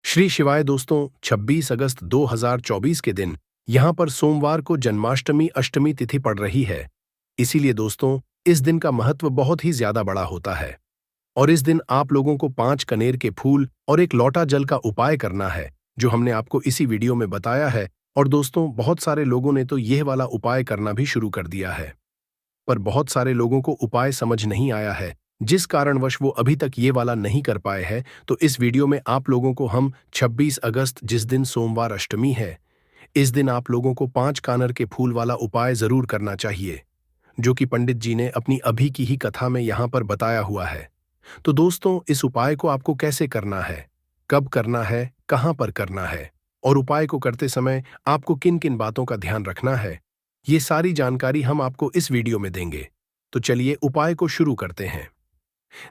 श्री शिवाय दोस्तों, 26 अगस्त 2024 के दिन यहाँ पर सोमवार को जन्माष्टमी अष्टमी तिथि पड़ रही है। इसीलिए दोस्तों, इस दिन का महत्व बहुत ही ज्यादा बड़ा होता है। और इस दिन आप लोगों को 5 कनेर के फूल और एक लोटा जल का उपाय करना है, जो हमने आपको इसी वीडियो में बताया है। और दोस्तों, बहुत सारे लोगों ने तो यह वाला उपाय करना भी शुरू कर दिया है, पर बहुत सारे लोगों को उपाय समझ नहीं आया है, जिस कारणवश वो अभी तक ये वाला नहीं कर पाए हैं। तो इस वीडियो में आप लोगों को हम 26 अगस्त, जिस दिन सोमवार अष्टमी है, इस दिन आप लोगों को 5 कानर के फूल वाला उपाय जरूर करना चाहिए, जो कि पंडित जी ने अपनी अभी की ही कथा में यहाँ पर बताया हुआ है। तो दोस्तों, इस उपाय को आपको कैसे करना है, कब करना है, कहाँ पर करना है, और उपाय को करते समय आपको किन किन बातों का ध्यान रखना है, ये सारी जानकारी हम आपको इस वीडियो में देंगे। तो चलिए उपाय को शुरू करते हैं।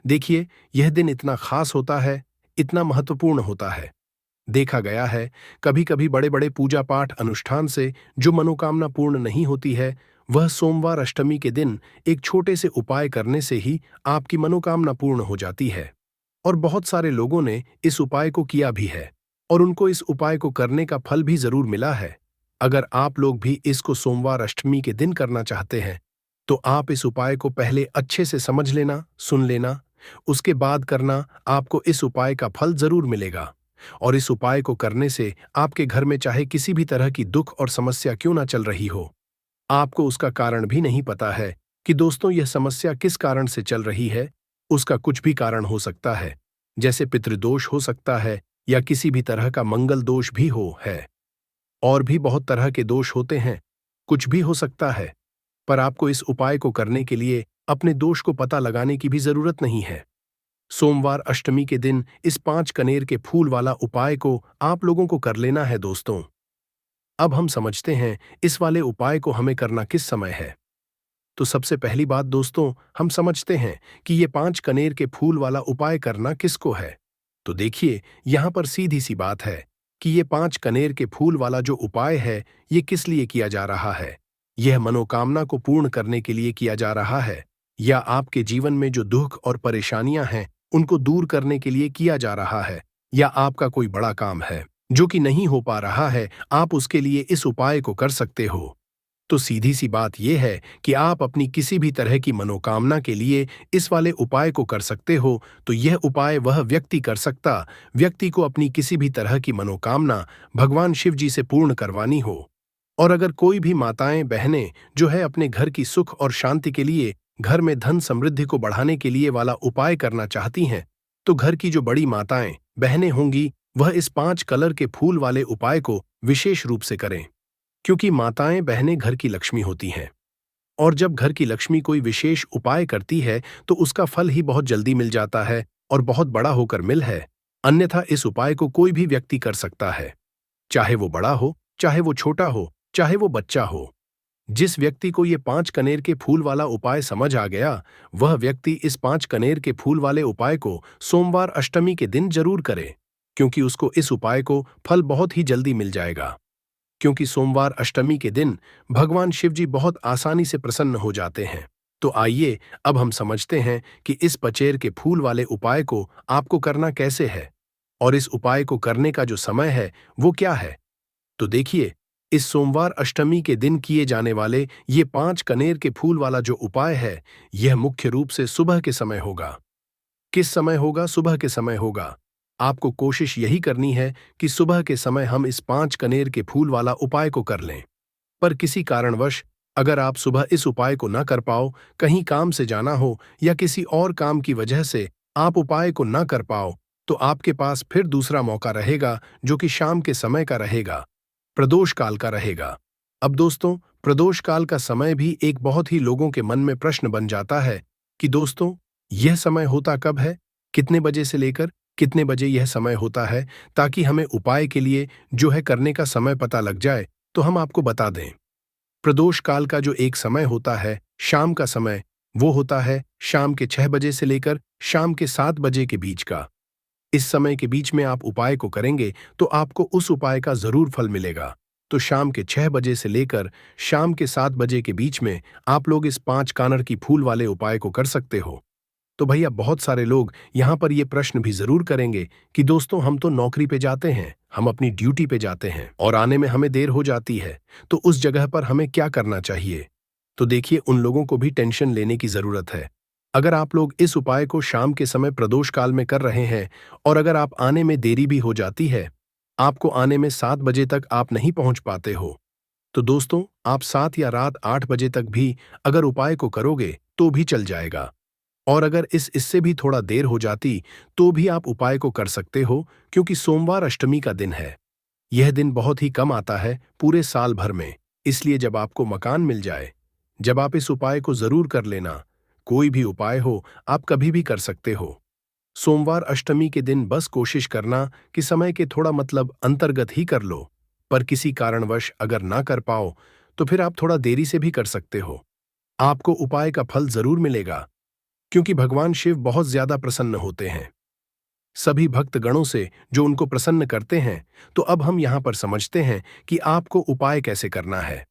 देखिए, यह दिन इतना खास होता है, इतना महत्वपूर्ण होता है। देखा गया है, कभी कभी बड़े बड़े पूजा पाठ अनुष्ठान से जो मनोकामना पूर्ण नहीं होती है, वह सोमवार अष्टमी के दिन एक छोटे से उपाय करने से ही आपकी मनोकामना पूर्ण हो जाती है। और बहुत सारे लोगों ने इस उपाय को किया भी है, और उनको इस उपाय को करने का फल भी जरूर मिला है। अगर आप लोग भी इसको सोमवार अष्टमी के दिन करना चाहते हैं, तो आप इस उपाय को पहले अच्छे से समझ लेना, सुन लेना, उसके बाद करना। आपको इस उपाय का फल जरूर मिलेगा। और इस उपाय को करने से आपके घर में चाहे किसी भी तरह की दुख और समस्या क्यों ना चल रही हो, आपको उसका कारण भी नहीं पता है कि दोस्तों यह समस्या किस कारण से चल रही है। उसका कुछ भी कारण हो सकता है, जैसे पितृदोष हो सकता है, या किसी भी तरह का मंगल दोष भी हो है। और भी बहुत तरह के दोष होते हैं, कुछ भी हो सकता है। पर आपको इस उपाय को करने के लिए अपने दोष को पता लगाने की भी जरूरत नहीं है। सोमवार अष्टमी के दिन इस 5 कनेर के फूल वाला उपाय को आप लोगों को कर लेना है दोस्तों। अब हम समझते हैं इस वाले उपाय को हमें करना किस समय है। तो सबसे पहली बात दोस्तों, हम समझते हैं कि ये 5 कनेर के फूल वाला उपाय करना किसको है। तो देखिए, यहां पर सीधी सी बात है कि ये 5 कनेर के फूल वाला जो उपाय है, ये किस लिए किया जा रहा है। यह मनोकामना को पूर्ण करने के लिए किया जा रहा है, या आपके जीवन में जो दुख और परेशानियां हैं उनको दूर करने के लिए किया जा रहा है, या आपका कोई बड़ा काम है जो कि नहीं हो पा रहा है, आप उसके लिए इस उपाय को कर सकते हो। तो सीधी सी बात यह है कि आप अपनी किसी भी तरह की मनोकामना के लिए इस वाले उपाय को कर सकते हो। तो यह उपाय वह व्यक्ति कर सकता, व्यक्ति को अपनी किसी भी तरह की मनोकामना भगवान शिव जी से पूर्ण करवानी हो। और अगर कोई भी माताएं बहनें जो है अपने घर की सुख और शांति के लिए, घर में धन समृद्धि को बढ़ाने के लिए वाला उपाय करना चाहती हैं, तो घर की जो बड़ी माताएं बहनें होंगी, वह इस 5 कलर के फूल वाले उपाय को विशेष रूप से करें। क्योंकि माताएं बहनें घर की लक्ष्मी होती हैं, और जब घर की लक्ष्मी कोई विशेष उपाय करती है, तो उसका फल ही बहुत जल्दी मिल जाता है, और बहुत बड़ा होकर मिल है। अन्यथा इस उपाय को कोई भी व्यक्ति कर सकता है, चाहे वो बड़ा हो, चाहे वो छोटा हो, चाहे वो बच्चा हो। जिस व्यक्ति को ये 5 कनेर के फूल वाला उपाय समझ आ गया, वह व्यक्ति इस 5 कनेर के फूल वाले उपाय को सोमवार अष्टमी के दिन जरूर करे, क्योंकि उसको इस उपाय को फल बहुत ही जल्दी मिल जाएगा। क्योंकि सोमवार अष्टमी के दिन भगवान शिव जी बहुत आसानी से प्रसन्न हो जाते हैं। तो आइए अब हम समझते हैं कि इस पचेर के फूल वाले उपाय को आपको करना कैसे है, और इस उपाय को करने का जो समय है वो क्या है। तो देखिए, इस सोमवार अष्टमी के दिन किए जाने वाले ये 5 कनेर के फूल वाला जो उपाय है, यह मुख्य रूप से सुबह के समय होगा। किस समय होगा? सुबह के समय होगा। आपको कोशिश यही करनी है कि सुबह के समय हम इस 5 कनेर के फूल वाला उपाय को कर लें। पर किसी कारणवश अगर आप सुबह इस उपाय को न कर पाओ, कहीं काम से जाना हो, या किसी और काम की वजह से आप उपाय को न कर पाओ, तो आपके पास फिर दूसरा मौका रहेगा, जो कि शाम के समय का रहेगा, प्रदोष काल का रहेगा। अब दोस्तों, प्रदोष काल का समय भी एक बहुत ही लोगों के मन में प्रश्न बन जाता है कि दोस्तों, यह समय होता कब है, कितने बजे से लेकर कितने बजे यह समय होता है, ताकि हमें उपाय के लिए जो है करने का समय पता लग जाए। तो हम आपको बता दें, प्रदोष काल का जो एक समय होता है, शाम का समय, वो होता है शाम के 6 बजे से लेकर शाम के 7 बजे के बीच का। इस समय के बीच में आप उपाय को करेंगे तो आपको उस उपाय का जरूर फल मिलेगा। तो शाम के 6 बजे से लेकर शाम के 7 बजे के बीच में आप लोग इस 5 कानर की फूल वाले उपाय को कर सकते हो। तो भैया बहुत सारे लोग यहाँ पर ये प्रश्न भी जरूर करेंगे कि दोस्तों हम तो नौकरी पे जाते हैं, हम अपनी ड्यूटी पे जाते हैं और आने में हमें देर हो जाती है, तो उस जगह पर हमें क्या करना चाहिए। तो देखिए उन लोगों को भी टेंशन लेने की जरूरत है। अगर आप लोग इस उपाय को शाम के समय प्रदोष काल में कर रहे हैं और अगर आप आने में देरी भी हो जाती है, आपको आने में 7 बजे तक आप नहीं पहुंच पाते हो, तो दोस्तों आप 7 या रात 8 बजे तक भी अगर उपाय को करोगे तो भी चल जाएगा। और अगर इससे भी थोड़ा देर हो जाती तो भी आप उपाय को कर सकते हो, क्योंकि सोमवार अष्टमी का दिन है। यह दिन बहुत ही कम आता है पूरे साल भर में, इसलिए जब आपको मकान मिल जाए, जब आप इस उपाय को जरूर कर लेना। कोई भी उपाय हो आप कभी भी कर सकते हो। सोमवार अष्टमी के दिन बस कोशिश करना कि समय के थोड़ा अंतर्गत ही कर लो, पर किसी कारणवश अगर ना कर पाओ तो फिर आप थोड़ा देरी से भी कर सकते हो। आपको उपाय का फल जरूर मिलेगा, क्योंकि भगवान शिव बहुत ज्यादा प्रसन्न होते हैं सभी भक्त गणों से जो उनको प्रसन्न करते हैं। तो अब हम यहां पर समझते हैं कि आपको उपाय कैसे करना है।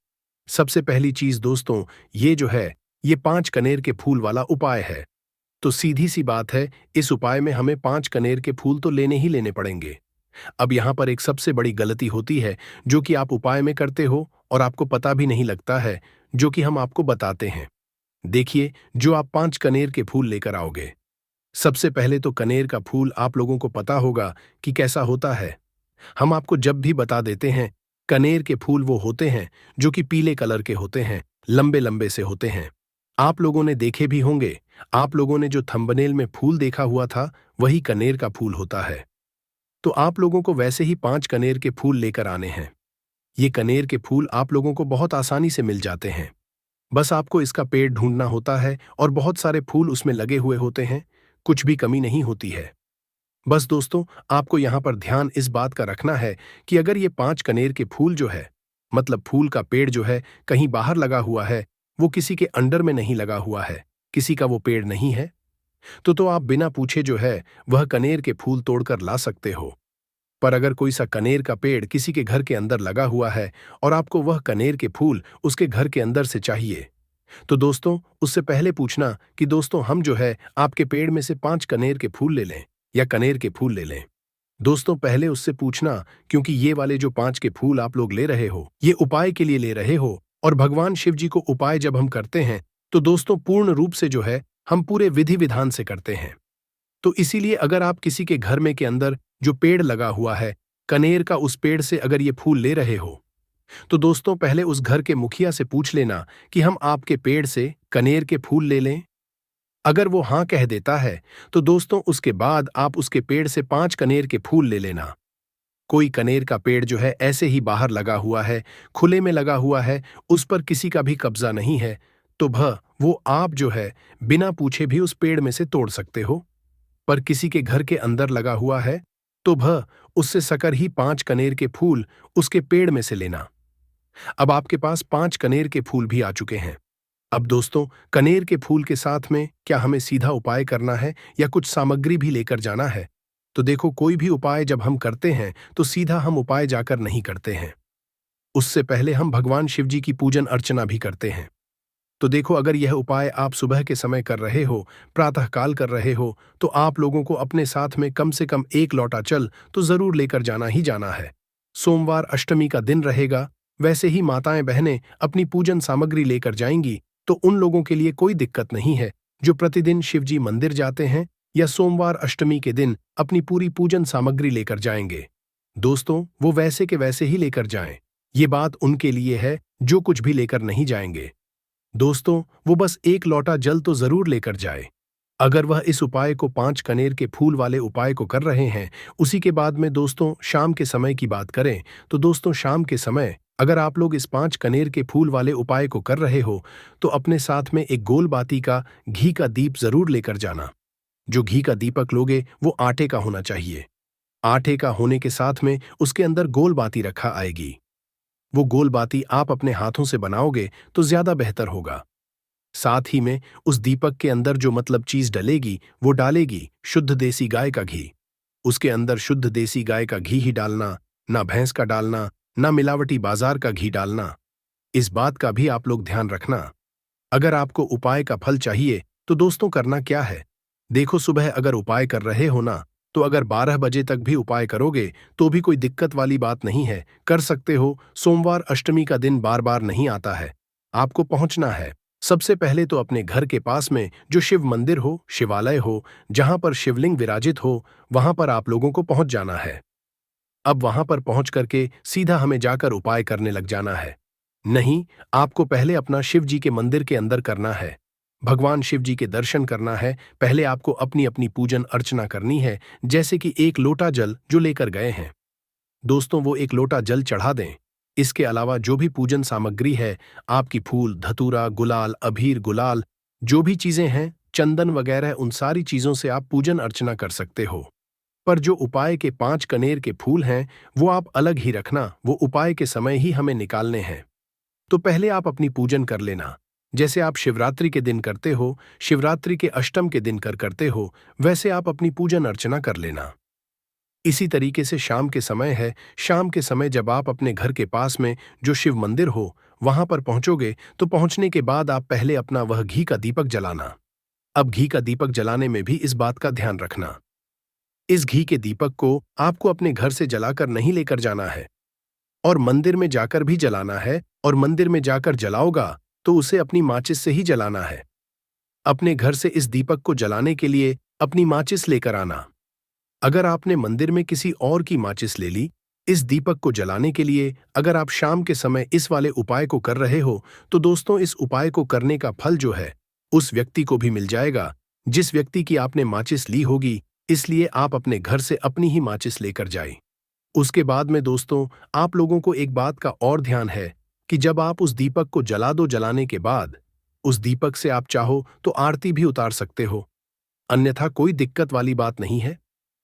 सबसे पहली चीज दोस्तों ये जो है, ये 5 कनेर के फूल वाला उपाय है। तो सीधी सी बात है, इस उपाय में हमें 5 कनेर के फूल तो लेने ही लेने पड़ेंगे। अब यहां पर एक सबसे बड़ी गलती होती है जो कि आप उपाय में करते हो और आपको पता भी नहीं लगता है, जो कि हम आपको बताते हैं। देखिए, जो आप 5 कनेर के फूल लेकर आओगे, सबसे पहले तो कनेर का फूल आप लोगों को पता होगा कि कैसा होता है। हम आपको जब भी बता देते हैं, कनेर के फूल वो होते हैं जो कि पीले कलर के होते हैं, लंबे लंबे से होते हैं। आप लोगों ने देखे भी होंगे, आप लोगों ने जो थंबनेल में फूल देखा हुआ था वही कनेर का फूल होता है। तो आप लोगों को वैसे ही 5 कनेर के फूल लेकर आने हैं। ये कनेर के फूल आप लोगों को बहुत आसानी से मिल जाते हैं। बस आपको इसका पेड़ ढूंढना होता है और बहुत सारे फूल उसमें लगे हुए होते हैं, कुछ भी कमी नहीं होती है। बस दोस्तों आपको यहाँ पर ध्यान इस बात का रखना है कि अगर ये 5 कनेर के फूल जो है, फूल का पेड़ जो है कहीं बाहर लगा हुआ है, वो किसी के अंडर में नहीं लगा हुआ है, किसी का वो पेड़ नहीं है, तो आप बिना पूछे जो है वह कनेर के फूल तोड़कर ला सकते हो। पर अगर कोई सा कनेर का पेड़ किसी के घर के अंदर लगा हुआ है और आपको वह कनेर के फूल उसके घर के अंदर से चाहिए, तो दोस्तों उससे पहले पूछना कि दोस्तों हम जो है आपके पेड़ में से 5 कनेर के फूल ले लें या कनेर के फूल ले लें। दोस्तों पहले उससे पूछना, क्योंकि ये वाले जो 5 के फूल आप लोग ले रहे हो ये उपाय के लिए ले रहे हो, और भगवान शिव जी को उपाय जब हम करते हैं तो दोस्तों पूर्ण रूप से जो है हम पूरे विधि विधान से करते हैं। तो इसीलिए अगर आप किसी के घर में के अंदर जो पेड़ लगा हुआ है कनेर का, उस पेड़ से अगर ये फूल ले रहे हो, तो दोस्तों पहले उस घर के मुखिया से पूछ लेना कि हम आपके पेड़ से कनेर के फूल ले लें। अगर वो हाँ कह देता है तो दोस्तों उसके बाद आप उसके पेड़ से 5 कनेर के फूल ले लेना। कोई कनेर का पेड़ जो है ऐसे ही बाहर लगा हुआ है, खुले में लगा हुआ है, उस पर किसी का भी कब्जा नहीं है, तो वो आप जो है बिना पूछे भी उस पेड़ में से तोड़ सकते हो। पर किसी के घर के अंदर लगा हुआ है तो उससे सकर ही 5 कनेर के फूल उसके पेड़ में से लेना। अब आपके पास 5 कनेर के फूल भी आ चुके हैं। अब दोस्तों कनेर के फूल के साथ में क्या हमें सीधा उपाय करना है या कुछ सामग्री भी लेकर जाना है। तो देखो कोई भी उपाय जब हम करते हैं तो सीधा हम उपाय जाकर नहीं करते हैं, उससे पहले हम भगवान शिव जी की पूजन अर्चना भी करते हैं। तो देखो अगर यह उपाय आप सुबह के समय कर रहे हो, प्रातःकाल कर रहे हो, तो आप लोगों को अपने साथ में कम से कम 1 लोटा जल तो जरूर लेकर जाना ही जाना है। सोमवार अष्टमी का दिन रहेगा, वैसे ही माताएं बहनें अपनी पूजन सामग्री लेकर जाएंगी, तो उन लोगों के लिए कोई दिक्कत नहीं है जो प्रतिदिन शिवजी मंदिर जाते हैं या सोमवार अष्टमी के दिन अपनी पूरी पूजन सामग्री लेकर जाएंगे। दोस्तों वो वैसे के वैसे ही लेकर जाएं, ये बात उनके लिए है जो कुछ भी लेकर नहीं जाएंगे। दोस्तों वो बस 1 लोटा जल तो जरूर लेकर जाए। अगर वह इस उपाय को 5 कनेर के फूल वाले उपाय को कर रहे हैं, उसी के बाद में दोस्तों शाम के समय की बात करें, तो दोस्तों शाम के समय अगर आप लोग इस 5 कनेर के फूल वाले उपाय को कर रहे हो, तो अपने साथ में एक गोल बाती का घी का दीप जरूर लेकर जाना। जो घी का दीपक लोगे वो आटे का होना चाहिए। आटे का होने के साथ में उसके अंदर गोल बाती रखा आएगी। वो गोल बाती आप अपने हाथों से बनाओगे तो ज्यादा बेहतर होगा। साथ ही में उस दीपक के अंदर जो चीज डलेगी वो डालेगी शुद्ध देसी गाय का घी। उसके अंदर शुद्ध देसी गाय का घी ही डालना, ना भैंस का डालना, ना मिलावटी बाजार का घी डालना। इस बात का भी आप लोग ध्यान रखना। अगर आपको उपाय का फल चाहिए तो दोस्तों करना क्या है, देखो, सुबह अगर उपाय कर रहे हो ना, तो अगर 12 बजे तक भी उपाय करोगे तो भी कोई दिक्कत वाली बात नहीं है, कर सकते हो। सोमवार अष्टमी का दिन बार बार नहीं आता है। आपको पहुंचना है सबसे पहले तो अपने घर के पास में जो शिव मंदिर हो, शिवालय हो, जहां पर शिवलिंग विराजित हो, वहां पर आप लोगों को पहुंच जाना है। अब वहां पर पहुंच करके सीधा हमें जाकर उपाय करने लग जाना है। नहीं, आपको पहले अपना शिव जी के मंदिर के अंदर करना है। भगवान शिव जी के दर्शन करना है। पहले आपको अपनी अपनी पूजन अर्चना करनी है, जैसे कि एक लोटा जल जो लेकर गए हैं दोस्तों, वो एक लोटा जल चढ़ा दें। इसके अलावा जो भी पूजन सामग्री है, आपकी फूल, धतूरा, गुलाल, अबीर, गुलाल, जो भी चीजें हैं, चंदन वगैरह, उन सारी चीजों से आप पूजन अर्चना कर सकते हो। पर जो उपाय के 5 कनेर के फूल हैं, वो आप अलग ही रखना, वो उपाय के समय ही हमें निकालने हैं। तो पहले आप अपनी पूजन कर लेना। जैसे आप शिवरात्रि के दिन करते हो, शिवरात्रि के अष्टम के दिन करते हो, वैसे आप अपनी पूजन अर्चना कर लेना। इसी तरीके से शाम के समय है, शाम के समय जब आप अपने घर के पास में जो शिव मंदिर हो, वहां पर पहुंचोगे, तो पहुंचने के बाद आप पहले अपना वह घी का दीपक जलाना। अब घी का दीपक जलाने में भी इस बात का ध्यान रखना, इस घी के दीपक को आपको अपने घर से जलाकर नहीं लेकर जाना है और मंदिर में जाकर भी जलाना है, और मंदिर में जाकर जलाओगा तो उसे अपनी माचिस से ही जलाना है। अपने घर से इस दीपक को जलाने के लिए अपनी माचिस लेकर आना। अगर आपने मंदिर में किसी और की माचिस ले ली, इस दीपक को जलाने के लिए अगर आप शाम के समय इस वाले उपाय को कर रहे हो, तो दोस्तों इस उपाय को करने का फल जो है उस व्यक्ति को भी मिल जाएगा जिस व्यक्ति की आपने माचिस ली होगी। इसलिए आप अपने घर से अपनी ही माचिस लेकर जाएं। उसके बाद में दोस्तों, आप लोगों को एक बात का और ध्यान है कि जब आप उस दीपक को जला दो, जलाने के बाद उस दीपक से आप चाहो तो आरती भी उतार सकते हो, अन्यथा कोई दिक्कत वाली बात नहीं है।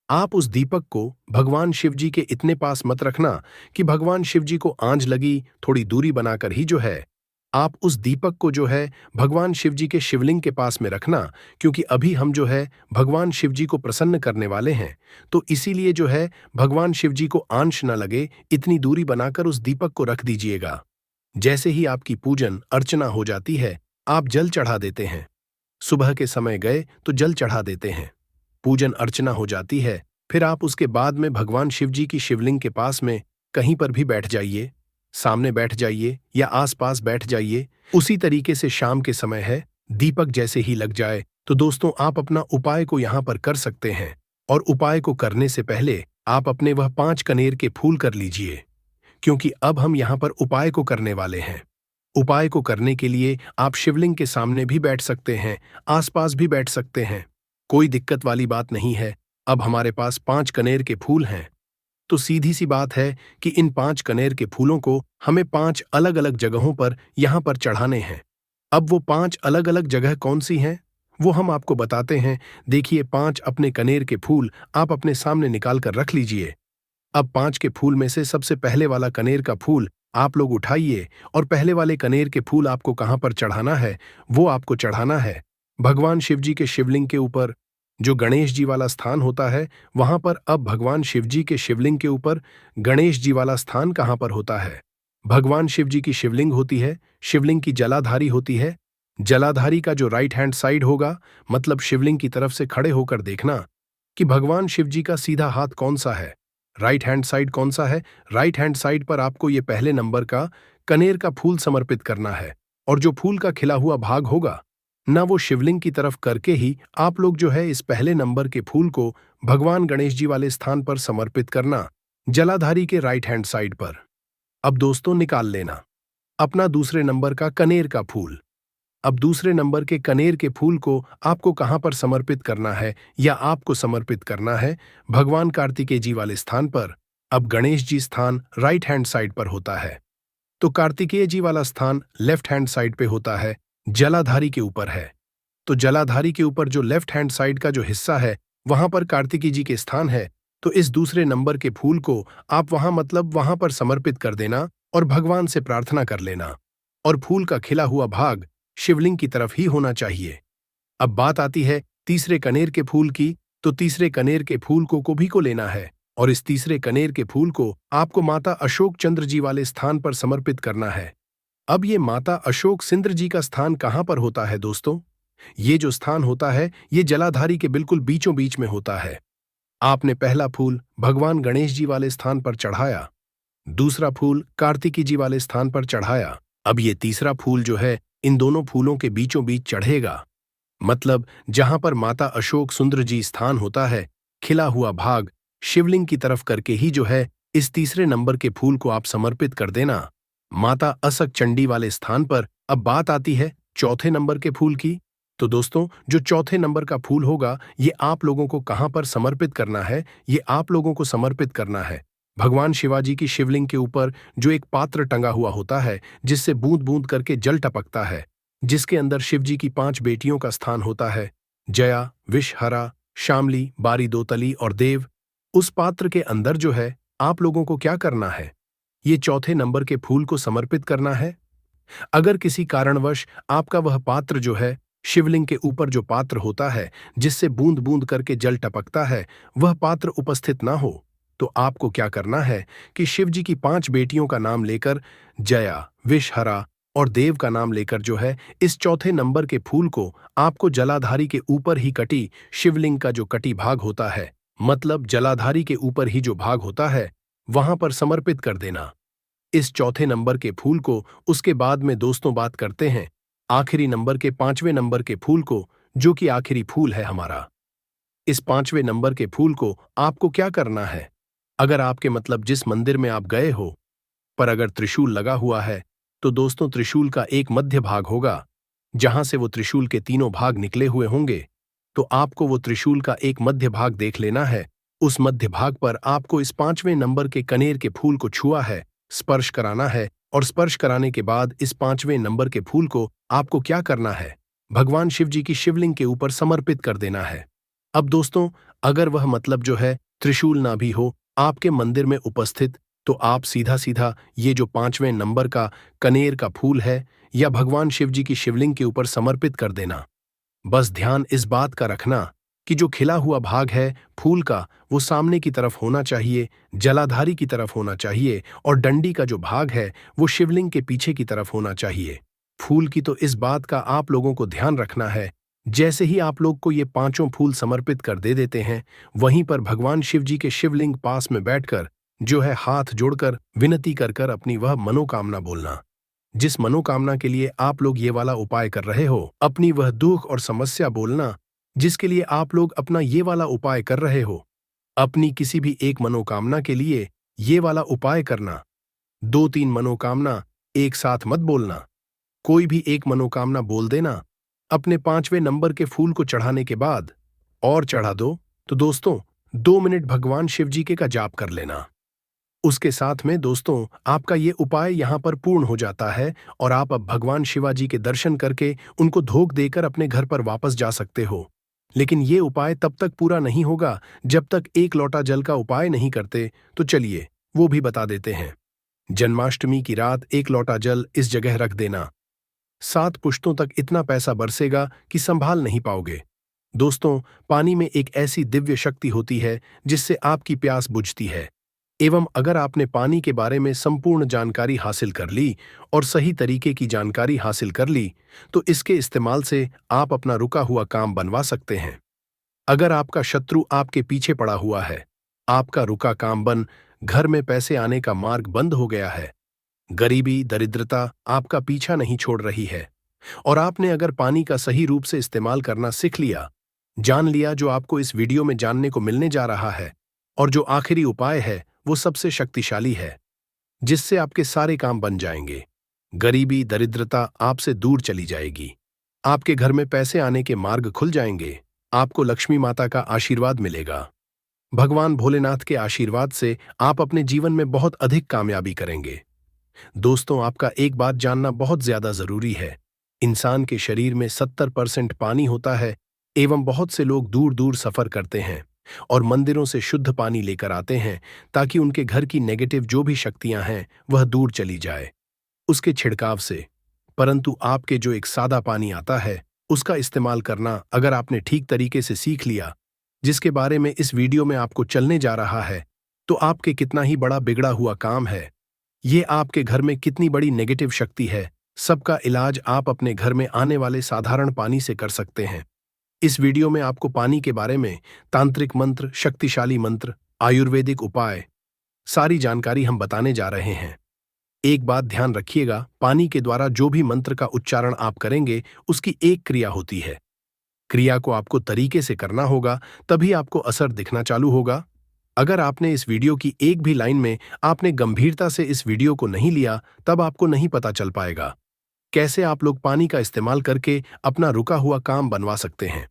आप उस दीपक को भगवान शिव जी के इतने पास मत रखना कि भगवान शिव जी को आंच लगी, थोड़ी दूरी बनाकर ही जो है आप उस दीपक को जो है भगवान शिव जी के शिवलिंग के पास में रखना, क्योंकि अभी हम जो है भगवान शिव जी को प्रसन्न करने वाले हैं। तो इसीलिए जो है भगवान शिव जी को आंच न लगे, इतनी दूरी बनाकर उस दीपक को रख दीजिएगा। जैसे ही आपकी पूजन अर्चना हो जाती है, आप जल चढ़ा देते हैं। सुबह के समय गए तो जल चढ़ा देते हैं, पूजन अर्चना हो जाती है, फिर आप उसके बाद में भगवान शिव जी की शिवलिंग के पास में कहीं पर भी बैठ जाइए, सामने बैठ जाइए या आसपास बैठ जाइए। उसी तरीके से शाम के समय है, दीपक जैसे ही लग जाए तो दोस्तों आप अपना उपाय को यहां पर कर सकते हैं। और उपाय को करने से पहले आप अपने वह 5 कनेर के फूल कर लीजिए, क्योंकि अब हम यहां पर उपाय को करने वाले हैं। उपाय को करने के लिए आप शिवलिंग के सामने भी बैठ सकते हैं, आसपास भी बैठ सकते हैं, कोई दिक्कत वाली बात नहीं है। अब हमारे पास 5 कनेर के फूल हैं, तो सीधी सी बात है कि इन 5 कनेर के फूलों को हमें 5 अलग अलग जगहों पर यहां पर चढ़ाने हैं। अब वो 5 अलग अलग जगह कौन सी हैं, वो हम आपको बताते हैं। देखिए, 5 अपने कनेर के फूल आप अपने सामने निकाल कर रख लीजिए। अब 5 के फूल में से सबसे पहले वाला कनेर का फूल आप लोग उठाइए, और पहले वाले कनेर के फूल आपको कहां पर चढ़ाना है, वो आपको चढ़ाना है भगवान शिव जी के शिवलिंग के ऊपर। जो गणेश जी वाला स्थान होता है वहां पर, अब भगवान शिव जी के शिवलिंग के ऊपर गणेश जी वाला स्थान कहां पर होता है? भगवान शिव जी की शिवलिंग होती है, शिवलिंग की जलाधारी होती है। जलाधारी का जो राइट हैंड साइड होगा, मतलब शिवलिंग की तरफ से खड़े होकर देखना कि भगवान शिव जी का सीधा हाथ कौन सा है, राइट हैंड साइड कौन सा है। राइट हैंड साइड पर आपको ये पहले नंबर का कनेर का फूल समर्पित करना है, और जो फूल का खिला हुआ भाग होगा ना, वो शिवलिंग की तरफ करके ही आप लोग जो है इस पहले नंबर के फूल को भगवान गणेश जी वाले स्थान पर समर्पित करना, जलाधारी के राइट हैंड साइड पर। अब दोस्तों निकाल लेना अपना दूसरे नंबर का कनेर का फूल। अब दूसरे नंबर के कनेर के फूल को आपको कहां पर समर्पित करना है, या आपको समर्पित करना है भगवान कार्तिकेय जी वाले स्थान पर। अब गणेश जी स्थान राइट हैंड साइड पर होता है, तो कार्तिकेय जी वाला स्थान लेफ्ट हैंड साइड पे होता है, जलाधारी के ऊपर है। तो जलाधारी के ऊपर जो लेफ्ट हैंड साइड का जो हिस्सा है, वहां पर कार्तिकेय जी के स्थान है। तो इस दूसरे नंबर के फूल को आप वहां, मतलब वहां पर समर्पित कर देना और भगवान से प्रार्थना कर लेना, और फूल का खिला हुआ भाग शिवलिंग की तरफ ही होना चाहिए। अब बात आती है तीसरे कनेर के फूल की, तो तीसरे कनेर के फूल को भी को लेना है, और इस तीसरे कनेर के फूल को आपको माता अशोक चंद्र जी वाले स्थान पर समर्पित करना है। अब ये माता अशोक सिंद्र जी का स्थान कहां पर होता है दोस्तों? तो ये माता अशोक सिंद्र जी का स्थान कहां पर होता है? राइट हैंड साइड पर होता है, जलाधारी के ऊपर है। तो जलाधारी के ऊपर जो लेफ्ट हैंड साइड का जो हिस्सा है, वहां पर कार्तिकेय जी वाले स्थान है। तो इस दूसरे नंबर के फूल को आप वहां, मतलब वहां पर समर्पित कर देना और भगवान से प्रार्थना कर लेना, और फूल का खिला हुआ भाग शिवलिंग की तरफ ही होना चाहिए। अब बात आती है तीसरे कनेर के फूल की, तो तीसरे कनेर के फूल को आपको माता अशोक चंद्र जी वाले स्थान पर समर्पित करना है। अब ये माता ये जो स्थान होता है ये जलाधारी के बिल्कुल बीचों बीच में होता है। आपने पहला फूल भगवान गणेश जी वाले स्थान पर चढ़ाया, दूसरा फूल कार्तिकी जी वाले स्थान पर चढ़ाया। अब ये तीसरा फूल जो है इन दोनों फूलों के बीचों बीच चढ़ेगा। मतलब जहां पर माता अशोक सुंदर जी स्थान होता है, खिला हुआ भाग शिवलिंग की तरफ करके ही जो है इस तीसरे नंबर के फूल को आप समर्पित कर देना। माता असक चंडी वाले स्थान पर अब बात आती है चौथे नंबर के फूल की। तो दोस्तों जो चौथे नंबर का फूल होगा ये आप लोगों को कहां पर समर्पित करना है, ये आप लोगों को समर्पित करना है भगवान शिवाजी की शिवलिंग के ऊपर जो एक पात्र टंगा हुआ होता है जिससे बूंद बूंद करके जल टपकता है, जिसके अंदर शिवजी की 5 बेटियों का स्थान होता है, जया, विषहरा, शामली, बारी दोतली और देव। उस पात्र के अंदर जो है आप लोगों को क्या करना है, ये चौथे नंबर के फूल को समर्पित करना है। अगर किसी कारणवश आपका वह पात्र जो है शिवलिंग के ऊपर जो पात्र होता है जिससे बूंद बूंद करके जल टपकता है वह पात्र उपस्थित ना हो, तो आपको क्या करना है कि शिवजी की 5 बेटियों का नाम लेकर जया, विषहरा और देव का नाम लेकर जो है इस चौथे नंबर के फूल को आपको जलाधारी के ऊपर ही कटी शिवलिंग का जो कटी भाग होता है, मतलब जलाधारी के ऊपर ही जो भाग होता है वहां पर समर्पित कर देना इस चौथे नंबर के फूल को। उसके बाद में दोस्तों बात करते हैं आखिरी नंबर के 5वें नंबर के फूल को, जो कि आखिरी फूल है हमारा। इस 5वें नंबर के फूल को आपको क्या करना है, अगर आपके मतलब जिस मंदिर में आप गए हो पर अगर त्रिशूल लगा हुआ है तो दोस्तों त्रिशूल का एक मध्य भाग होगा जहां से वो त्रिशूल के तीनों भाग निकले हुए होंगे, तो आपको वो त्रिशूल का एक मध्य भाग देख लेना है। उस मध्य भाग पर आपको इस 5वें नंबर के कनेर के फूल को छुआ है, स्पर्श कराना है और स्पर्श कराने के बाद इस 5वें नंबर के फूल को आपको क्या करना है, भगवान शिव जी की शिवलिंग के ऊपर समर्पित कर देना है। अब दोस्तों अगर वह मतलब जो है त्रिशूल ना भी हो आपके मंदिर में उपस्थित, तो आप सीधा सीधा ये जो 5वें नंबर का कनेर का फूल है या भगवान शिव जी की शिवलिंग के ऊपर समर्पित कर देना। बस ध्यान इस बात का रखना कि जो खिला हुआ भाग है फूल का वो सामने की तरफ होना चाहिए, जलाधारी की तरफ होना चाहिए और डंडी का जो भाग है वो शिवलिंग के पीछे की तरफ होना चाहिए। फूल की तो इस बात का आप लोगों को ध्यान रखना है, जैसे ही आप लोग को ये 5 फूल समर्पित कर दे देते हैं वहीं पर भगवान शिव जी के शिवलिंग पास में बैठकर जो है हाथ जोड़कर विनती कर कर अपनी वह मनोकामना बोलना। जिस मनोकामना के लिए आप लोग ये वाला उपाय कर रहे हो, अपनी वह दुख और समस्या बोलना जिसके लिए आप लोग अपना ये वाला उपाय कर रहे हो। अपनी किसी भी एक मनोकामना के लिए ये वाला उपाय करना। 2-3 मनोकामना एक साथ मत बोलना, कोई भी एक मनोकामना बोल देना। अपने 5वें नंबर के फूल को चढ़ाने के बाद और चढ़ा दो तो दोस्तों 2 मिनट भगवान शिव जी के का जाप कर लेना। उसके साथ में दोस्तों आपका ये उपाय यहाँ पर पूर्ण हो जाता है और आप अब भगवान शिवाजी के दर्शन करके उनको धोख देकर अपने घर पर वापस जा सकते हो। लेकिन ये उपाय तब तक पूरा नहीं होगा जब तक 1 लोटा जल का उपाय नहीं करते, तो चलिए वो भी बता देते हैं। जन्माष्टमी की रात 1 लोटा जल इस जगह रख देना, 7 पुश्तों तक इतना पैसा बरसेगा कि संभाल नहीं पाओगे। दोस्तों पानी में एक ऐसी दिव्य शक्ति होती है जिससे आपकी प्यास बुझती है, एवं अगर आपने पानी के बारे में संपूर्ण जानकारी हासिल कर ली और सही तरीके की जानकारी हासिल कर ली तो इसके इस्तेमाल से आप अपना रुका हुआ काम बनवा सकते हैं। अगर आपका शत्रु आपके पीछे पड़ा हुआ है, आपका रुका काम बन, घर में पैसे आने का मार्ग बंद हो गया है, गरीबी दरिद्रता आपका पीछा नहीं छोड़ रही है और आपने अगर पानी का सही रूप से इस्तेमाल करना सीख लिया, जान लिया जो आपको इस वीडियो में जानने को मिलने जा रहा है, और जो आखिरी उपाय है वो सबसे शक्तिशाली है जिससे आपके सारे काम बन जाएंगे। गरीबी दरिद्रता आपसे दूर चली जाएगी, आपके घर में पैसे आने के मार्ग खुल जाएंगे, आपको लक्ष्मी माता का आशीर्वाद मिलेगा। भगवान भोलेनाथ के आशीर्वाद से आप अपने जीवन में बहुत अधिक कामयाबी करेंगे। दोस्तों आपका एक बात जानना बहुत ज्यादा जरूरी है, इंसान के शरीर में 70% पानी होता है एवं बहुत से लोग दूर दूर सफर करते हैं और मंदिरों से शुद्ध पानी लेकर आते हैं ताकि उनके घर की नेगेटिव जो भी शक्तियां हैं वह दूर चली जाए उसके छिड़काव से। परंतु आपके जो एक सादा पानी आता है उसका इस्तेमाल करना अगर आपने ठीक तरीके से सीख लिया, जिसके बारे में इस वीडियो में आपको चलने जा रहा है, तो आपके कितना ही बड़ा बिगड़ा हुआ काम है, ये आपके घर में कितनी बड़ी नेगेटिव शक्ति है सबका इलाज आप अपने घर में आने वाले साधारण पानी से कर सकते हैं। इस वीडियो में आपको पानी के बारे में तांत्रिक मंत्र, शक्तिशाली मंत्र, आयुर्वेदिक उपाय, सारी जानकारी हम बताने जा रहे हैं। एक बात ध्यान रखिएगा, पानी के द्वारा जो भी मंत्र का उच्चारण आप करेंगे उसकी एक क्रिया होती है। क्रिया को आपको तरीके से करना होगा, तभी आपको असर दिखना चालू होगा। अगर आपने इस वीडियो की एक भी लाइन में आपने गंभीरता से इस वीडियो को नहीं लिया, तब आपको नहीं पता चल पाएगा कैसे आप लोग पानी का इस्तेमाल करके अपना रुका हुआ काम बनवा सकते हैं।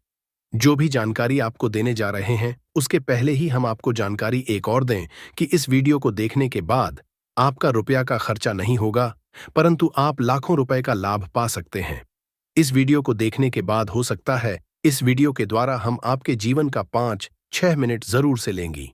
जो भी जानकारी आपको देने जा रहे हैं, उसके पहले ही हम आपको जानकारी एक और दें कि इस वीडियो को देखने के बाद आपका रुपया का खर्चा नहीं होगा, परंतु आप लाखों रुपए का लाभ पा सकते हैं। इस वीडियो को देखने के बाद हो सकता है इस वीडियो के द्वारा हम आपके जीवन का 5-6 मिनट जरूर से लेंगी,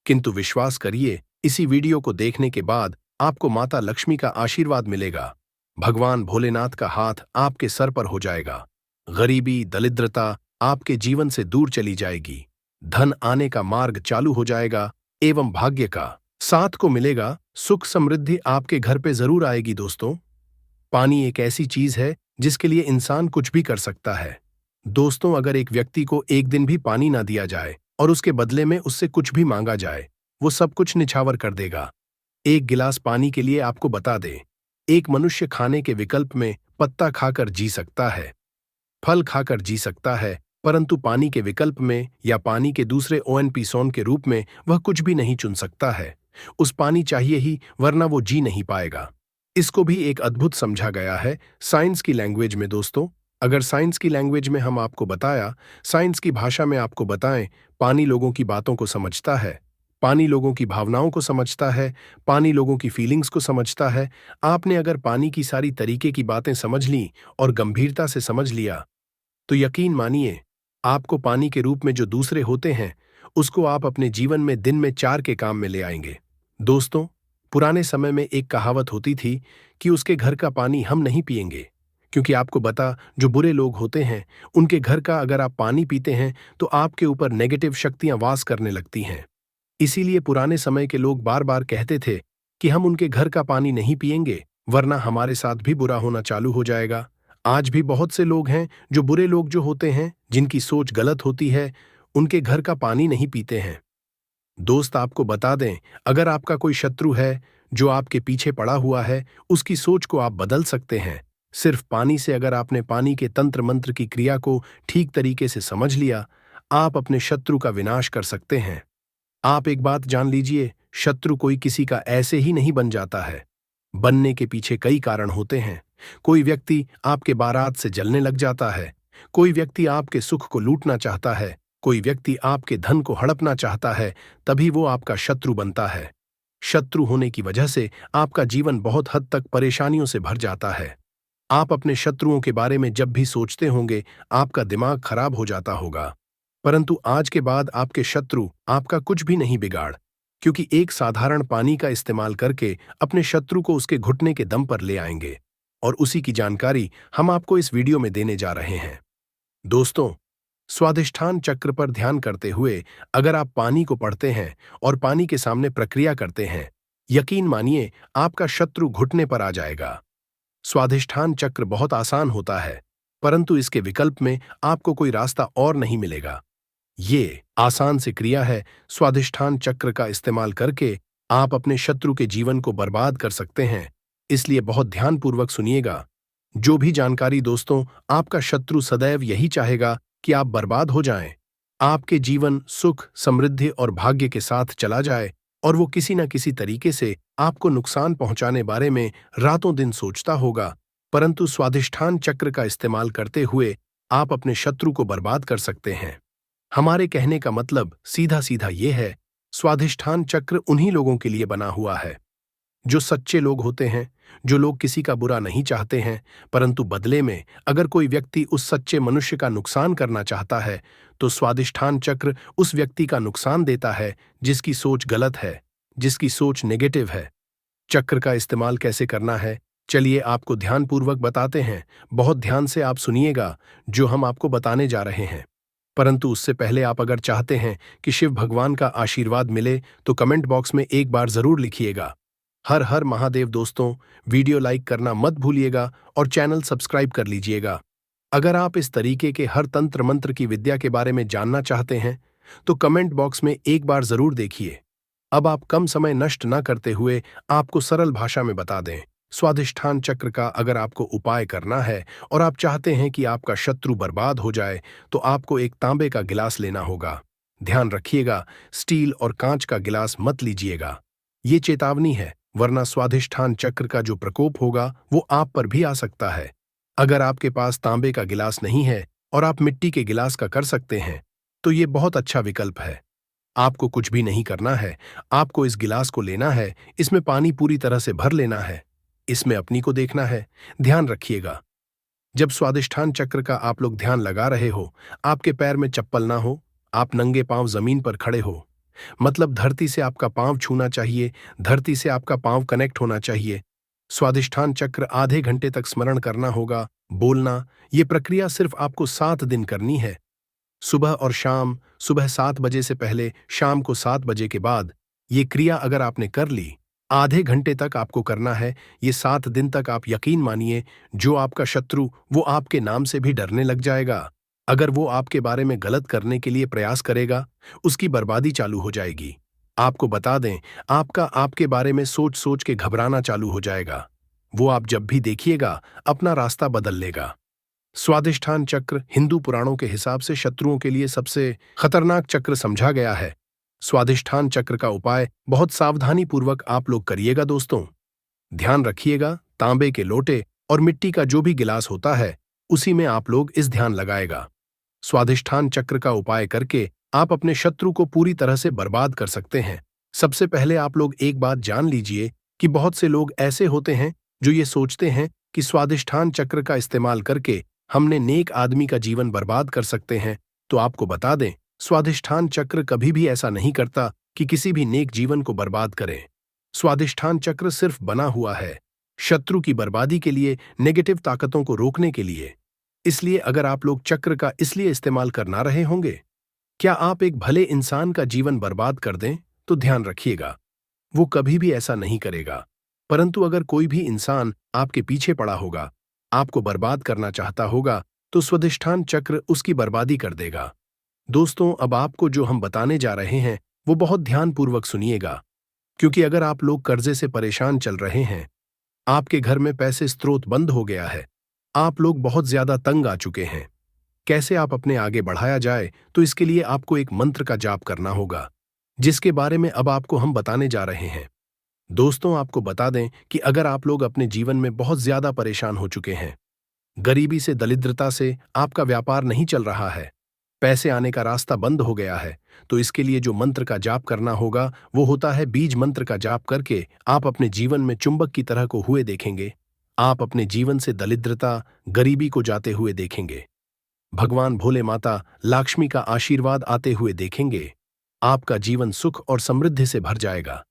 किंतु विश्वास करिए, इसी वीडियो को देखने के बाद आपको माता लक्ष्मी का आशीर्वाद मिलेगा। भगवान भोलेनाथ का हाथ आपके सर पर हो जाएगा। गरीबी, दरिद्रता आपके जीवन से दूर चली जाएगी। धन आने का मार्ग चालू हो जाएगा एवं भाग्य का साथ को मिलेगा। सुख समृद्धि आपके घर पे जरूर आएगी। दोस्तों, पानी एक ऐसी चीज है जिसके लिए इंसान कुछ भी कर सकता है। दोस्तों, अगर एक व्यक्ति को एक दिन भी पानी ना दिया जाए और उसके बदले में उससे कुछ भी मांगा जाए, वो सब कुछ निछावर कर देगा। एक गिलास पानी के लिए आपको बता दें, एक मनुष्य खाने के विकल्प में पत्ता खाकर जी सकता है, फल खाकर जी सकता है, परंतु पानी के विकल्प में या पानी के दूसरे ONP के रूप में वह कुछ भी नहीं चुन सकता है। उस पानी चाहिए ही, वरना वो जी नहीं पाएगा। इसको भी एक अद्भुत समझा गया है साइंस की लैंग्वेज में। दोस्तों, अगर साइंस की लैंग्वेज में हम आपको बताया, साइंस की भाषा में आपको बताएं, पानी लोगों की बातों को समझता है, पानी लोगों की भावनाओं को समझता है, पानी लोगों की फीलिंग्स को समझता है। आपने अगर पानी की सारी तरीके की बातें समझ ली और गंभीरता से समझ लिया, तो यकीन मानिए, आपको पानी के रूप में जो दूसरे होते हैं, उसको आप अपने जीवन में दिन में 4 के काम में ले आएंगे। दोस्तों, पुराने समय में एक कहावत होती थी कि उसके घर का पानी हम नहीं पिएंगे, क्योंकि आपको बता, जो बुरे लोग होते हैं उनके घर का अगर आप पानी पीते हैं तो आपके ऊपर नेगेटिव शक्तियां वास करने लगती हैं। इसीलिए पुराने समय के लोग बार बार कहते थे कि हम उनके घर का पानी नहीं पिएंगे, वरना हमारे साथ भी बुरा होना चालू हो जाएगा। आज भी बहुत से लोग हैं जो बुरे लोग जो होते हैं, जिनकी सोच गलत होती है, उनके घर का पानी नहीं पीते हैं। दोस्त, आपको बता दें, अगर आपका कोई शत्रु है जो आपके पीछे पड़ा हुआ है, उसकी सोच को आप बदल सकते हैं। सिर्फ पानी से अगर आपने पानी के तंत्र मंत्र की क्रिया को ठीक तरीके से समझ लिया, आप अपने शत्रु का विनाश कर सकते हैं। आप एक बात जान लीजिए, शत्रु कोई किसी का ऐसे ही नहीं बन जाता है। बनने के पीछे कई कारण होते हैं। कोई व्यक्ति आपके बारात से जलने लग जाता है, कोई व्यक्ति आपके सुख को लूटना चाहता है, कोई व्यक्ति आपके धन को हड़पना चाहता है, तभी वो आपका शत्रु बनता है। शत्रु होने की वजह से आपका जीवन बहुत हद तक परेशानियों से भर जाता है। आप अपने शत्रुओं के बारे में जब भी सोचते होंगे, आपका दिमाग खराब हो जाता होगा। परंतु आज के बाद आपके शत्रु आपका कुछ भी नहीं बिगाड़, क्योंकि एक साधारण पानी का इस्तेमाल करके अपने शत्रु को उसके घुटने के दम पर ले आएंगे, और उसी की जानकारी हम आपको इस वीडियो में देने जा रहे हैं। दोस्तों, स्वाधिष्ठान चक्र पर ध्यान करते हुए अगर आप पानी को पढ़ते हैं और पानी के सामने प्रक्रिया करते हैं, यकीन मानिए, आपका शत्रु घुटने पर आ जाएगा। स्वाधिष्ठान चक्र बहुत आसान होता है, परंतु इसके विकल्प में आपको कोई रास्ता और नहीं मिलेगा। ये आसान सी क्रिया है। स्वाधिष्ठान चक्र का इस्तेमाल करके आप अपने शत्रु के जीवन को बर्बाद कर सकते हैं, इसलिए बहुत ध्यानपूर्वक सुनिएगा। जो भी जानकारी दोस्तों, आपका शत्रु सदैव यही चाहेगा कि आप बर्बाद हो जाएं, आपके जीवन सुख, समृद्धि और भाग्य के साथ चला जाए, और वो किसी न किसी तरीके से आपको नुकसान पहुंचाने बारे में रातों दिन सोचता होगा। परंतु स्वाधिष्ठान चक्र का इस्तेमाल करते हुए आप अपने शत्रु को बर्बाद कर सकते हैं। हमारे कहने का मतलब सीधा सीधा ये है, स्वाधिष्ठान चक्र उन्हीं लोगों के लिए बना हुआ है जो सच्चे लोग होते हैं, जो लोग किसी का बुरा नहीं चाहते हैं, परंतु बदले में अगर कोई व्यक्ति उस सच्चे मनुष्य का नुकसान करना चाहता है, तो स्वाधिष्ठान चक्र उस व्यक्ति का नुकसान देता है जिसकी सोच गलत है, जिसकी सोच नेगेटिव है। चक्र का इस्तेमाल कैसे करना है, चलिए आपको ध्यानपूर्वक बताते हैं। बहुत ध्यान से आप सुनिएगा जो हम आपको बताने जा रहे हैं। परंतु उससे पहले आप अगर चाहते हैं कि शिव भगवान का आशीर्वाद मिले, तो कमेंट बॉक्स में एक बार जरूर लिखिएगा, हर हर महादेव दोस्तों, वीडियो लाइक करना मत भूलिएगा और चैनल सब्सक्राइब कर लीजिएगा। अगर आप इस तरीके के हर तंत्र मंत्र की विद्या के बारे में जानना चाहते हैं तो कमेंट बॉक्स में एक बार जरूर देखिए। अब आप कम समय नष्ट न करते हुए आपको सरल भाषा में बता दें। स्वाधिष्ठान चक्र का अगर आपको उपाय करना है और आप चाहते हैं कि आपका शत्रु बर्बाद हो जाए तो आपको एक तांबे का गिलास लेना होगा। ध्यान रखिएगा, स्टील और कांच का गिलास मत लीजिएगा। ये चेतावनी है, वरना स्वाधिष्ठान चक्र का जो प्रकोप होगा वो आप पर भी आ सकता है। अगर आपके पास तांबे का गिलास नहीं है और आप मिट्टी के गिलास का कर सकते हैं तो ये बहुत अच्छा विकल्प है। आपको कुछ भी नहीं करना है, आपको इस गिलास को लेना है, इसमें पानी पूरी तरह से भर लेना है, इसमें अपनी को देखना है। ध्यान रखिएगा, जब स्वादिष्ठान चक्र का आप लोग ध्यान लगा रहे हो, आपके पैर में चप्पल ना हो, आप नंगे पांव जमीन पर खड़े हो, मतलब धरती से आपका पांव छूना चाहिए, धरती से आपका पांव कनेक्ट होना चाहिए। स्वादिष्ठान चक्र आधे घंटे तक स्मरण करना होगा, बोलना। ये प्रक्रिया सिर्फ आपको 7 दिन करनी है, सुबह और शाम, सुबह 7 बजे से पहले, शाम को 7 बजे के बाद। ये क्रिया अगर आपने कर ली, आधे घंटे तक आपको करना है। ये 7 दिन तक आप यकीन मानिए, जो आपका शत्रु वो आपके नाम से भी डरने लग जाएगा। अगर वो आपके बारे में गलत करने के लिए प्रयास करेगा, उसकी बर्बादी चालू हो जाएगी। आपको बता दें, आपका आपके बारे में सोच सोच के घबराना चालू हो जाएगा। वो आप जब भी देखिएगा अपना रास्ता बदल लेगा। स्वादिष्ठान चक्र हिंदू पुराणों के हिसाब से शत्रुओं के लिए सबसे खतरनाक चक्र समझा गया है। स्वादिष्ठान चक्र का उपाय बहुत सावधानी पूर्वक आप लोग करिएगा दोस्तों। ध्यान रखिएगा, तांबे के लोटे और मिट्टी का जो भी गिलास होता है उसी में आप लोग इस ध्यान लगाएगा। स्वादिष्ठान चक्र का उपाय करके आप अपने शत्रु को पूरी तरह से बर्बाद कर सकते हैं। सबसे पहले आप लोग एक बात जान लीजिए कि बहुत से लोग ऐसे होते हैं जो ये सोचते हैं कि स्वादिष्ठान चक्र का इस्तेमाल करके हमने नेक आदमी का जीवन बर्बाद कर सकते हैं। तो आपको बता दें, स्वादिष्ठान चक्र कभी भी ऐसा नहीं करता कि किसी भी नेक जीवन को बर्बाद करें। स्वादिष्ठान चक्र सिर्फ बना हुआ है शत्रु की बर्बादी के लिए, नेगेटिव ताकतों को रोकने के लिए। इसलिए अगर आप लोग चक्र का इसलिए इस्तेमाल कर ना रहे होंगे, क्या आप एक भले इंसान का जीवन बर्बाद कर दें, तो ध्यान रखिएगा, वो कभी भी ऐसा नहीं करेगा। परंतु अगर कोई भी इंसान आपके पीछे पड़ा होगा, आपको बर्बाद करना चाहता होगा, तो स्वादिष्ठान चक्र उसकी बर्बादी कर देगा। दोस्तों, अब आपको जो हम बताने जा रहे हैं वो बहुत ध्यानपूर्वक सुनिएगा, क्योंकि अगर आप लोग कर्जे से परेशान चल रहे हैं, आपके घर में पैसे स्रोत बंद हो गया है, आप लोग बहुत ज्यादा तंग आ चुके हैं, कैसे आप अपने आगे बढ़ाया जाए, तो इसके लिए आपको एक मंत्र का जाप करना होगा, जिसके बारे में अब आपको हम बताने जा रहे हैं। दोस्तों, आपको बता दें कि अगर आप लोग अपने जीवन में बहुत ज्यादा परेशान हो चुके हैं, गरीबी से, दरिद्रता से, आपका व्यापार नहीं चल रहा है, पैसे आने का रास्ता बंद हो गया है, तो इसके लिए जो मंत्र का जाप करना होगा वो होता है बीज मंत्र का जाप करके आप अपने जीवन में चुंबक की तरह को हुए देखेंगे। आप अपने जीवन से दरिद्रता, गरीबी को जाते हुए देखेंगे। भगवान भोले माता लक्ष्मी का आशीर्वाद आते हुए देखेंगे। आपका जीवन सुख और समृद्धि से भर जाएगा।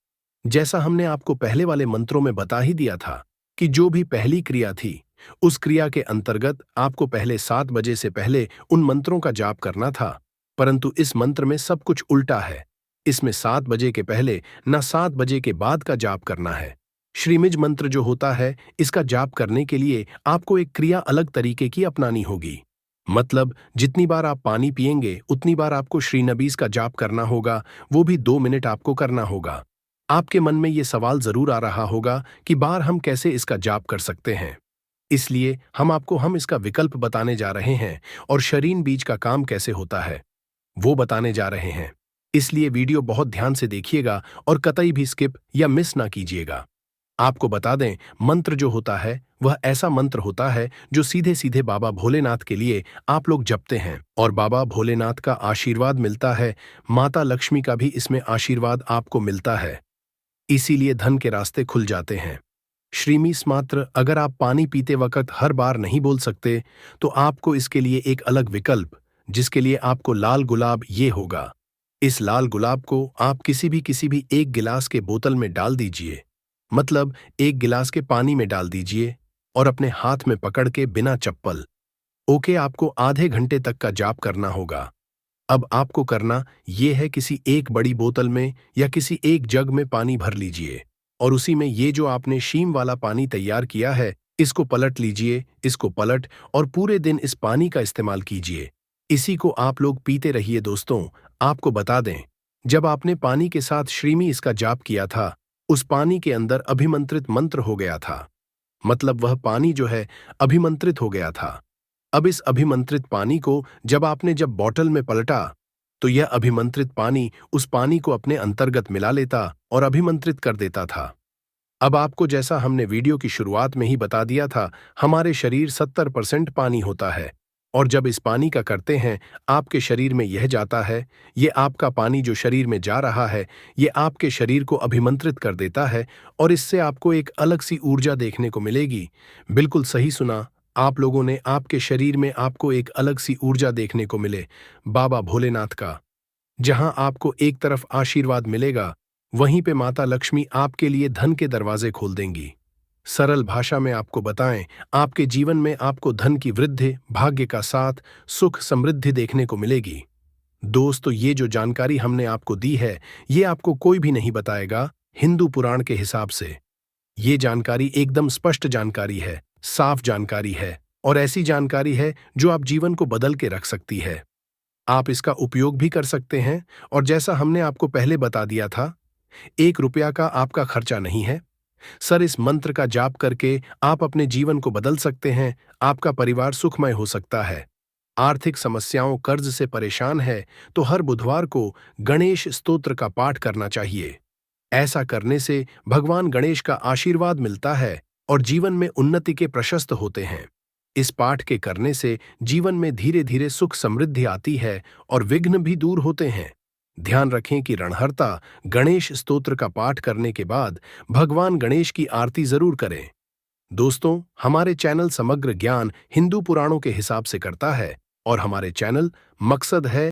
जैसा हमने आपको पहले वाले मंत्रों में बता ही दिया था कि जो भी पहली क्रिया थी, उस क्रिया के अंतर्गत आपको पहले 7 बजे से पहले उन मंत्रों का जाप करना था, परंतु इस मंत्र में सब कुछ उल्टा है। इसमें 7 बजे के पहले न 7 बजे के बाद का जाप करना है। श्रीमिज मंत्र जो होता है, इसका जाप करने के लिए आपको एक क्रिया अलग तरीके की अपनानी होगी। मतलब जितनी बार आप पानी पिएंगे उतनी बार आपको श्रीनबीस का जाप करना होगा, वो भी 2 मिनट आपको करना होगा। आपके मन में ये सवाल जरूर आ रहा होगा कि बार हम कैसे इसका जाप कर सकते हैं, इसलिए हम इसका विकल्प बताने जा रहे हैं और शरीन बीज का काम कैसे होता है वो बताने जा रहे हैं। इसलिए वीडियो बहुत ध्यान से देखिएगा और कतई भी स्किप या मिस ना कीजिएगा। आपको बता दें, मंत्र जो होता है वह ऐसा मंत्र होता है जो सीधे सीधे बाबा भोलेनाथ के लिए आप लोग जपते हैं और बाबा भोलेनाथ का आशीर्वाद मिलता है, माता लक्ष्मी का भी इसमें आशीर्वाद आपको मिलता है, इसीलिए धन के रास्ते खुल जाते हैं। श्रीमीस मात्र अगर आप पानी पीते वक्त हर बार नहीं बोल सकते, तो आपको इसके लिए एक अलग विकल्प, जिसके लिए आपको लाल गुलाब ये होगा। इस लाल गुलाब को आप किसी भी एक गिलास के बोतल में डाल दीजिए, मतलब एक गिलास के पानी में डाल दीजिए और अपने हाथ में पकड़ के बिना चप्पल। ओके, आपको आधे घंटे तक का जाप करना होगा। अब आपको करना ये है, किसी एक बड़ी बोतल में या किसी एक जग में पानी भर लीजिए और उसी में ये जो आपने शीम वाला पानी तैयार किया है, इसको पलट लीजिए, इसको पलट और पूरे दिन इस पानी का इस्तेमाल कीजिए। इसी को आप लोग पीते रहिए दोस्तों। आपको बता दें, जब आपने पानी के साथ श्रीमी इसका जाप किया था, उस पानी के अंदर अभिमंत्रित मंत्र हो गया था। मतलब वह पानी जो है अभिमंत्रित हो गया था। अब इस अभिमंत्रित पानी को जब बॉटल में पलटा, तो यह अभिमंत्रित पानी उस पानी को अपने अंतर्गत मिला लेता और अभिमंत्रित कर देता था। अब आपको जैसा हमने वीडियो की शुरुआत में ही बता दिया था, हमारे शरीर 70% पानी होता है और जब इस पानी का करते हैं, आपके शरीर में यह जाता है, ये आपका पानी जो शरीर में जा रहा है, ये आपके शरीर को अभिमंत्रित कर देता है और इससे आपको एक अलग सी ऊर्जा देखने को मिलेगी। बिल्कुल सही सुना आप लोगों ने, आपके शरीर में आपको एक अलग सी ऊर्जा देखने को मिले बाबा भोलेनाथ का। जहां आपको एक तरफ आशीर्वाद मिलेगा, वहीं पे माता लक्ष्मी आपके लिए धन के दरवाजे खोल देंगी। सरल भाषा में आपको बताएं, आपके जीवन में आपको धन की वृद्धि, भाग्य का साथ, सुख समृद्धि देखने को मिलेगी। दोस्तों, ये जो जानकारी हमने आपको दी है, ये आपको कोई भी नहीं बताएगा हिंदू पुराण के हिसाब से। ये जानकारी एकदम स्पष्ट जानकारी है, साफ जानकारी है और ऐसी जानकारी है जो आप जीवन को बदल के रख सकती है। आप इसका उपयोग भी कर सकते हैं और जैसा हमने आपको पहले बता दिया था, 1 रुपया का आपका खर्चा नहीं है। सर, इस मंत्र का जाप करके आप अपने जीवन को बदल सकते हैं, आपका परिवार सुखमय हो सकता है। आर्थिक समस्याओं, कर्ज से परेशान है तो हर बुधवार को गणेश स्तोत्र का पाठ करना चाहिए। ऐसा करने से भगवान गणेश का आशीर्वाद मिलता है और जीवन में उन्नति के प्रशस्त होते हैं। इस पाठ के करने से जीवन में धीरे धीरे सुख समृद्धि आती है और विघ्न भी दूर होते हैं। ध्यान रखें कि रणहर्ता गणेश स्तोत्र का पाठ करने के बाद भगवान गणेश की आरती जरूर करें। दोस्तों, हमारे चैनल समग्र ज्ञान हिंदू पुराणों के हिसाब से करता है और हमारे चैनल मकसद है